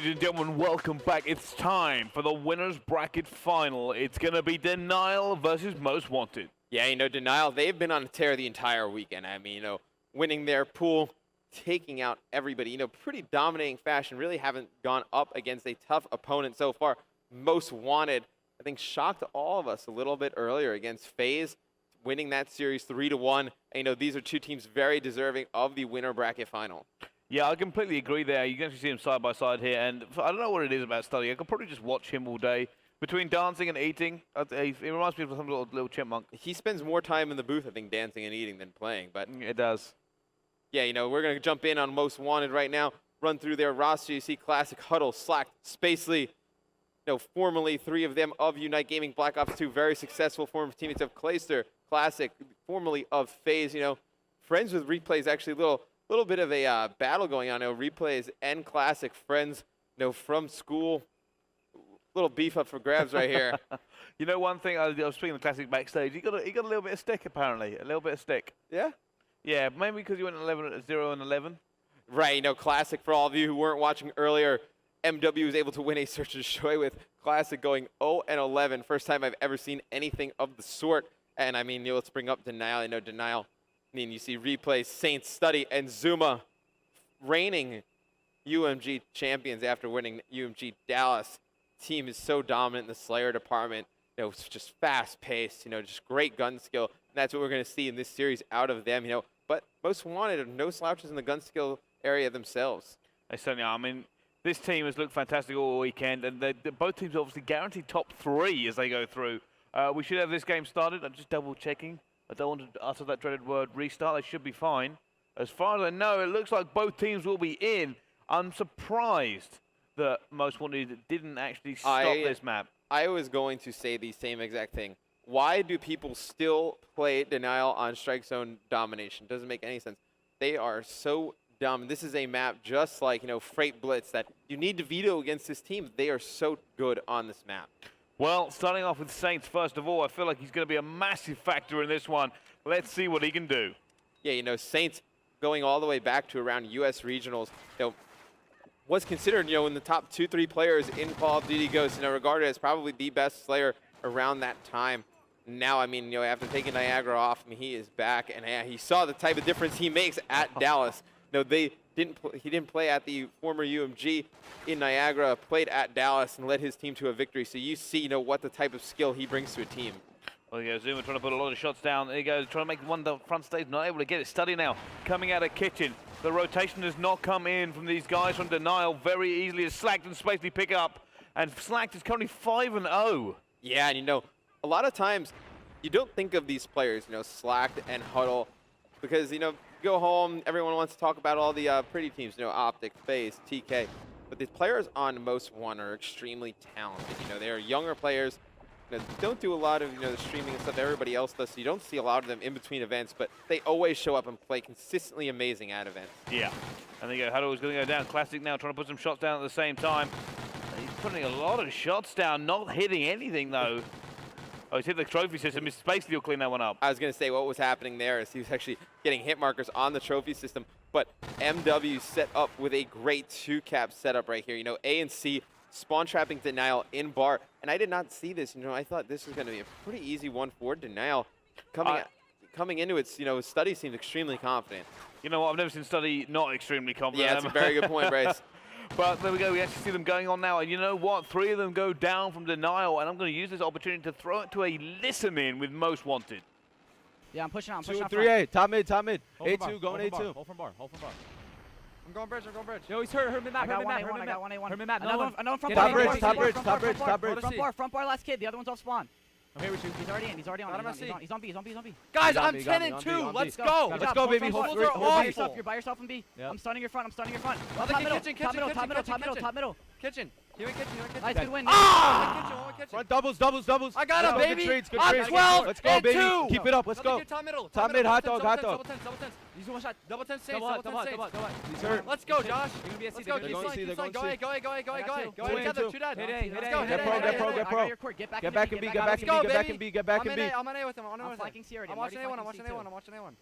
Ladies and gentlemen, welcome back. It's time for the winner's bracket final. It's going to be Denial versus Most Wanted. Yeah, Denial, they've been on a tear the entire weekend. I mean, winning their pool, taking out everybody, pretty dominating fashion. Really haven't gone up against a tough opponent so far. Most Wanted, I think, shocked all of us a little bit earlier against FaZe, winning that series 3-1. And, these are two teams very deserving of the winner bracket final. Yeah, I completely agree there. You can actually see them side by side here, and I don't know what it is about Study. I could probably just watch him all day. Between dancing and eating, it reminds me of some little chipmunk. He spends more time in the booth, I think, dancing and eating than playing. But it does. Yeah, we're going to jump in on Most Wanted right now, run through their roster. You see Classic, Huddle, Slack, Spacely, formerly three of them of Unite Gaming, Black Ops 2, very successful former teammates of Clayster, Classic, formerly of FaZe. Friends with Replays, actually a little bit of a battle going on. Replays and Classic, friends, from school. Little beef up for grabs right here. One thing, I was speaking of Classic backstage, he got a little bit of stick, apparently. A little bit of stick. Yeah? Yeah, maybe because you went 0-11. Right, Classic, for all of you who weren't watching earlier, MW was able to win a Search and Destroy with Classic going 0-11. First time I've ever seen anything of the sort. And, I mean, let's bring up Denial. Denial. You see Replays, Saints, Study, and Zuma reigning UMG champions after winning UMG Dallas. Team is so dominant in the Slayer department. It's just fast-paced, just great gun skill. And that's what we're going to see in this series out of them, But Most Wanted, no slouches in the gun skill area themselves. They certainly are. I mean, this team has looked fantastic all weekend, and both teams obviously guaranteed top 3 as they go through. We should have this game started. I'm just double-checking. I don't want to utter that dreaded word, restart. They should be fine. As far as I know, it looks like both teams will be in. I'm surprised that Most Wanted didn't actually stop this map. I was going to say the same exact thing. Why do people still play Denial on Strikezone Domination? Doesn't make any sense. They are so dumb. This is a map just like, Freight Blitz that you need to veto against this team. They are so good on this map. Well, starting off with Saints, first of all, I feel like he's going to be a massive factor in this one. Let's see what he can do. Yeah, Saints going all the way back to around U.S. regionals, was considered, in the top 2-3 players in Call of Duty Ghosts, regarded as probably the best Slayer around that time. Now, I mean, after taking Niagara off, he is back, and he saw the type of difference he makes at Dallas. He didn't play at the former UMG in Niagara, played at Dallas, and led his team to a victory. So you see, what the type of skill he brings to a team. Well, yeah, Zuma trying to put a lot of shots down. There he goes, trying to make one down front stage, not able to get it. Study now, coming out of kitchen. The rotation does not come in from these guys from Denial very easily as Slacked and Spacely pick up. And Slacked is currently 5-0. Yeah, and a lot of times you don't think of these players, Slacked and Huddle, because, go home, everyone wants to talk about all the pretty teams, Optic, FaZe, TK. But the players on Most Wanted are extremely talented. They are younger players. Don't do a lot of, the streaming and stuff everybody else does, so you don't see a lot of them in between events, but they always show up and play consistently amazing at events. Yeah. And there you go. Huddle is going to go down. Classic now trying to put some shots down at the same time. He's putting a lot of shots down, not hitting anything, though. Oh, he's hit the trophy system. His Spacely will clean that one up. I was going to say what was happening there is he was actually getting hit markers on the trophy system, but MW set up with a great 2-cap setup right here. A and C spawn trapping Denial in bar, and I did not see this. I thought this was going to be a pretty easy one for Denial. Coming into it, Study seemed extremely confident. You know what? I've never seen Study not extremely confident. Yeah, that's a very good point, Bryce. But there we go. We actually see them going on now. And you know what? 3 of them go down from Denial, and I'm going to use this opportunity to throw it to a listen-in with Most Wanted. Yeah, I'm pushing out. I'm pushing out. 3A. Top mid. A2 going A2. Hold from bar. I'm going bridge. Yo, he's hurt mid map. I got 1A1. Hurt mid map. Another front Top bar. bridge. Front bar, last kid. The other one's off spawn. I'm here with you. He's already on. He's on B. Guys, I'm 10 and 2. Let's go. Let's go, baby. You're by yourself in B. I'm stunning your front. Top middle. Kitchen. You in kitchen. Nice, good win. Front doubles. I got him, baby. Good I'm trades. 12 Let's go, and baby. 2. Keep it up. Let's go. Top middle. Top mid, hot dog. Double 10. Use one shot. Double 10 saves. He's hurt. Let's go, Josh. Let's go. They're going C. Go together. Two dead. Let's go. Get pro. Get back in B. Get back in B. I'm on A with him. I'm flanking C already. I'm watching A1.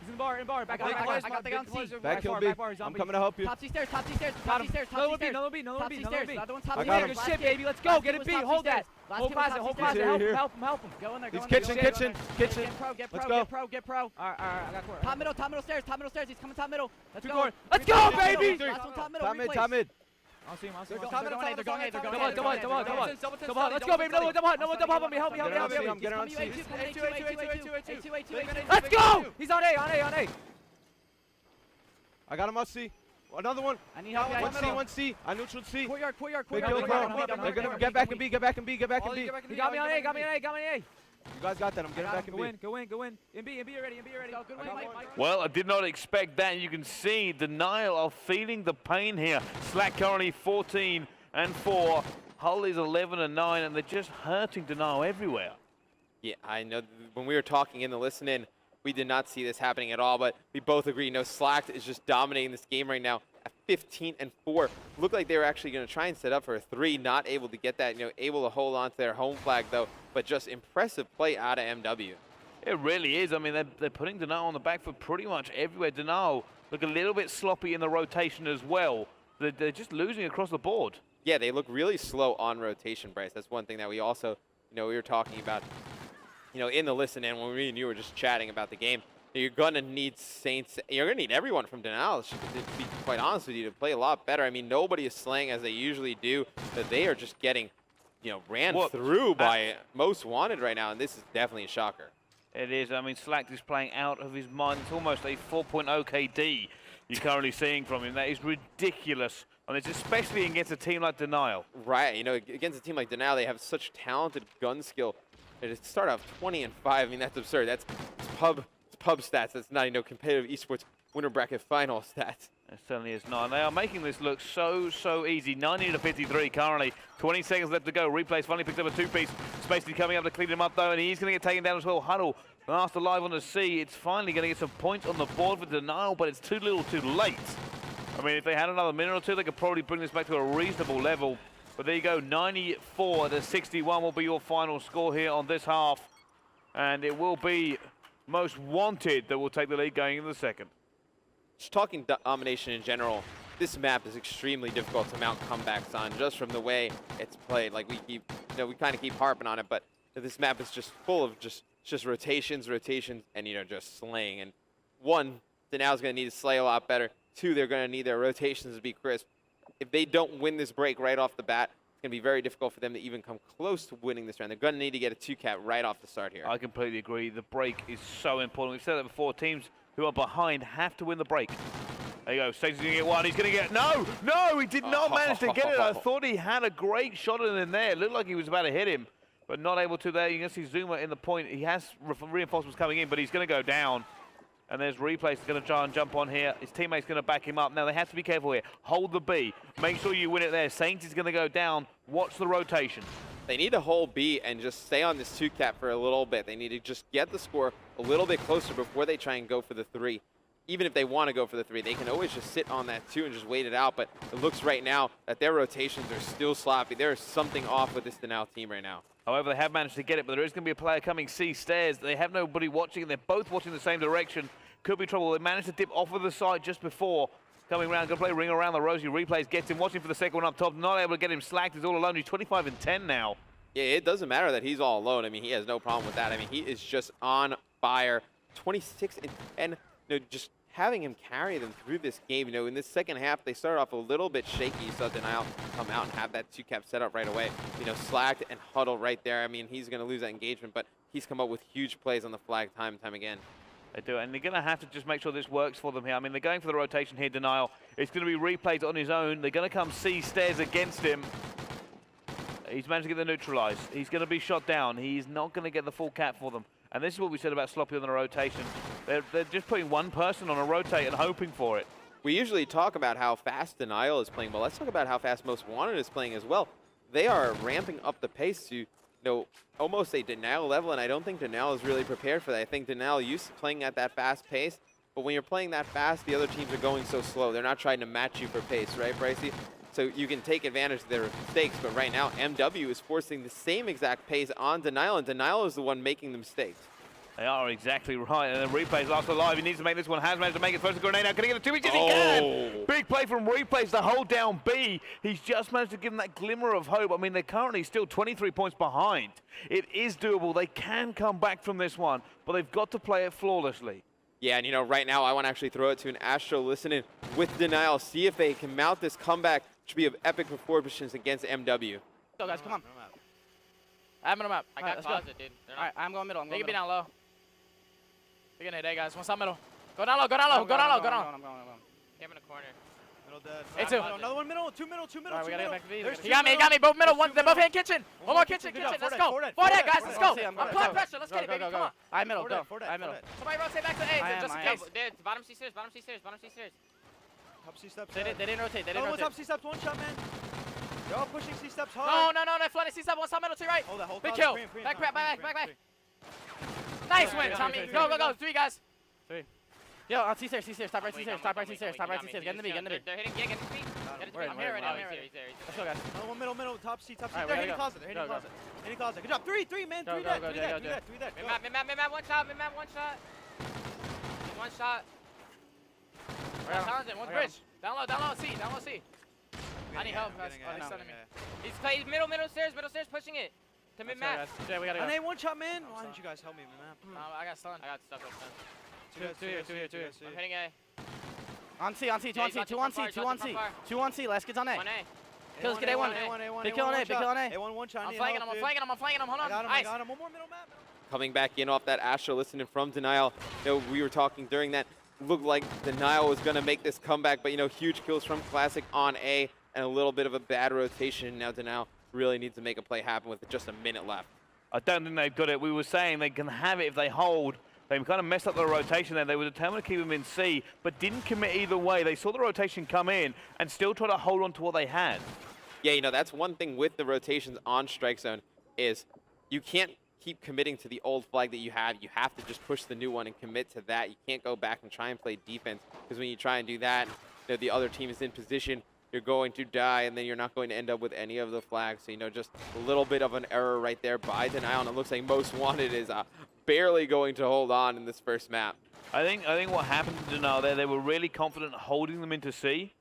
He's in the bar. bar. Back I got the gun C. Back kill B. I'm coming to help you. Top C stairs. Got him. Top C stairs. No B. Top C stairs. The other one's top I C got stairs. him. Last Good shit, kid. baby. Let's go. Last Get kid it was B. top C Hold that. stairs. Last Whole kid was closet. top Whole C stairs. closet. Here. Help him. Go in there. He's Go in there. kitchen. Get Let's pro. go. Get pro. Alright, I got court. Top middle stairs. He's coming top middle. Let's Two go. court. Let's go, baby. Last one top middle. Top mid. Replays. I'll see him. They're going A. Double on. Let's go, baby. No one double on me. Help me. I'm getting on He's C. coming A2. Let's go. He's on A. I got him on C. Another one. I need help. One C. I neutral C. Courtyard. Big kill, bro. They're gonna get back and B. Get back and B. He got me on A. You guys got that. I'm getting back and B. Go in. In B already. Good win, Mike. Well, I did not expect that. You can see Denial are feeling the pain here. Slack currently 14-4. Hull is 11-9, and they're just hurting Denial everywhere. Yeah, I know. When we were talking in the listen-in, we did not see this happening at all, but we both agree. Slack is just dominating this game right now at 15-4. Looked like they were actually going to try and set up for a 3, not able to get that. Able to hold on to their home flag though, but just impressive play out of MW. It really is. I mean, they're putting Denial on the back foot pretty much everywhere. Denial look a little bit sloppy in the rotation as well. They're just losing across the board. Yeah, they look really slow on rotation, Bryce. That's one thing that we also, we were talking about, in the listen-in when me and you were just chatting about the game. You're going to need Saints. You're going to need everyone from Denial, to be quite honest with you, to play a lot better. I mean, nobody is slaying as they usually do, but they are just getting, ran through by Most Wanted right now, and this is definitely a shocker. It is. I mean, Slack is playing out of his mind. It's almost a 4.0 KD you're currently seeing from him. That is ridiculous. And it's especially against a team like Denial. Right. Against a team like Denial, they have such talented gun skill. They just start off 20-5. I mean, that's absurd. It's pub stats. That's not, competitive esports winner bracket final stats. It certainly is not. And they are making this look so easy. 90-53 currently. 20 seconds left to go. Replays finally picks up a 2-piece. Spacey coming up to clean him up though, and he's going to get taken down as well. Huddle last alive on the C. It's finally going to get some points on the board for Denial, but it's too little too late. I mean, if they had another minute or two, they could probably bring this back to a reasonable level. But there you go, 94-61 will be your final score here on this half. And it will be Most Wanted that will take the lead going into the second. Just talking Domination in general, this map is extremely difficult to mount comebacks on, just from the way it's played. Like, we kind of keep harping on it, but this map is just full of just rotations, and, just slaying. And one, Denial's going to need to slay a lot better. Two, they're going to need their rotations to be crisp. If they don't win this break right off the bat, it's going to be very difficult for them to even come close to winning this round. They're going to need to get a 2-cap right off the start here. I completely agree. The break is so important. We've said that before. Teams who are behind have to win the break. There you go. Stacey's going to get one. He's going to get... No! He did not manage to get it. I thought he had a great shot in there. It looked like he was about to hit him, but not able to there. You can see Zuma in the point. He has reinforcements coming in, but he's going to go down. And there's Replays going to try and jump on here. His teammate's going to back him up. Now, they have to be careful here. Hold the B. Make sure you win it there. Saints is going to go down. Watch the rotation. They need to hold B and just stay on this 2-cap for a little bit. They need to just get the score a little bit closer before they try and go for the 3. Even if they want to go for the 3, they can always just sit on that 2 and just wait it out. But it looks right now that their rotations are still sloppy. There is something off with this Denial team right now. However, they have managed to get it, but there is going to be a player coming C stairs. They have nobody watching, and they're both watching the same direction. Could be trouble. They managed to dip off of the side just before coming around. Going to play ring around the rosy. Replays gets him, watching for the second one up top. Not able to get him slacked. He's all alone. He's 25-10 now. Yeah, it doesn't matter that he's all alone. I mean, he has no problem with that. I mean, he is just on fire. 26-10. Just having him carry them through this game. In this second half, they started off a little bit shaky. You saw Denial come out and have that 2-cap set up right away. Slacked and Huddle right there. I mean, he's going to lose that engagement, but he's come up with huge plays on the flag time and time again. They do, and they're going to have to just make sure this works for them here. I mean, they're going for the rotation here, Denial. It's going to be Replays on his own. They're going to come C stairs against him. He's managed to get the neutralized. He's going to be shot down. He's not going to get the full cap for them. And this is what we said about sloppy on the rotation. They're just putting one person on a rotate and hoping for it. We usually talk about how fast Denial is playing, but let's talk about how fast Most Wanted is playing as well. They are ramping up the pace to almost a Denial level, and I don't think Denial is really prepared for that. I think Denial used to playing at that fast pace, but when you're playing that fast, the other teams are going so slow. They're not trying to match you for pace, right, Brycey? So you can take advantage of their mistakes, but right now, MW is forcing the same exact pace on Denial, and Denial is the one making the mistakes. They are exactly right, and then Replay's last alive. He needs to make this one. Has managed to make it. First grenade out. Can he get the 2 inches? He can! Big play from Replays to hold down B. He's just managed to give them that glimmer of hope. I mean, they're currently still 23 points behind. It is doable. They can come back from this one, but they've got to play it flawlessly. Yeah, and you know, right now I want to actually throw it to an Astro listening with Denial. See if they can mount this comeback. Should be of epic proportions against MW. Go, guys, come on. I'm in them up. I got closet, dude. All right, I'm going middle. They can be middle. down low. They're gonna hit A, guys. One side middle. Go down low, go down low, go down low, go down low. I'm going. Came in the corner. Middle dead. Hey, two. Another one middle, two middle, two middle, All right, we two gotta middle. get back to B. There's He He two got me, he middle. got me. Both middle. There's One, two they're both middle. in kitchen. One One more kitchen, good job. kitchen. Let's Four go. dead, Four four dead, dead. guys. Let's go. I'm Apply going. pressure. Let's get it, baby. Come on. I middle, go. Four dead, I middle. Somebody rotate back to A, I just in am. case. Dude, bottom C stairs, bottom C stairs, bottom C stairs. Top C steps. They didn't rotate. They No, didn't one top rotate. C steps, one shot, man. They're all pushing C steps hard. No, flooding. C side, one side middle to your right. Oh, that whole Big closet. kill. Cream, Back, Tom, back, cream, back, back. cream. Nice win, Yeah, Tommy. yeah, Go, yeah. go, go. 3 guys. Yo, on C stairs, top right C stairs, top right C stairs, top right C stairs. Get in the B, get in the B. They're hitting, get in the B. Get in the B. I'm here right now. He's there. Let's go, guys. Another one middle, top C, top C. All right, They're we hitting gotta closet, they're hitting go. closet. Hitting closet. Good job. Three, man. Go, Three go, dead, go, three go, dead, go, three dead. Go. Mid-map, one shot, mid-map, one shot. One shot. Right on. Talented, one's I got bridge. Down low, C, down low, C. I need help, guys. Oh, they're stunning me. He's playing middle stairs, pushing it. To Let's go, mid-map. guys. Jay, we gotta And go. they one shot, man. Why didn't you guys help me, man? No, I got stunned. I got stuck on stun. Two here. I'm hitting A. On C, two Yeah, on he's C, watching two on from C, far, two on he's watching C. from far. 2 on C, last kid's on A. 1A. Kills, get A1. Big kill on A, big kill on A. A1 one shot. I'm flanking him, hold I on. got him, Nice. One more middle map. Coming back in off that Astro listening from Denial. You know, we were talking during that. Looked like Denial was going to make this comeback, but you know, huge kills from Classic on A and a little bit of a bad rotation. Now Denial really needs to make a play happen with just a minute left. I don't think they've got it. We were saying they can have it if they hold. They kind of messed up the rotation there. They were determined to keep them in C, but didn't commit either way. They saw the rotation come in and still try to hold on to what they had. Yeah, you know, that's one thing with the rotations on Strikezone is you can't keep committing to the old flag that you have. You have to just push the new one and commit to that. You can't go back and try and play defense, because when you try and do that, you know, the other team is in position. You're going to die, and then you're not going to end up with any of the flags. So, you know, just a little bit of an error right there by Denial, and it looks like Most Wanted is barely going to hold on in this first map. I think what happened to Denial there, they were really confident holding them into C,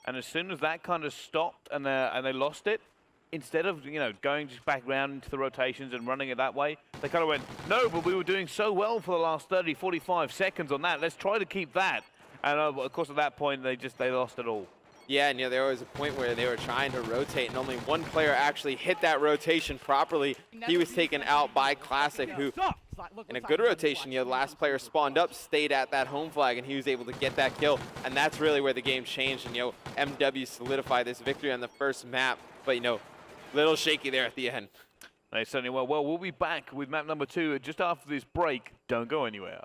and as soon as that kind of stopped and they lost it, instead of, you know, going just back round into the rotations and running it that way, they kind of went, no, but we were doing so well for the last 30, 45 seconds on that. Let's try to keep that. And of course, at that point, they lost it all. Yeah, and you know, there was a point where they were trying to rotate, and only one player actually hit that rotation properly. He was taken out by Classic, who, in a good rotation, you know, the last player spawned up, stayed at that home flag, and he was able to get that kill. And that's really where the game changed, and, you know, MW solidified this victory on the first map. But, you know, little shaky there at the end. They certainly were. Well, we'll be back with map number 2 just after this break. Don't go anywhere.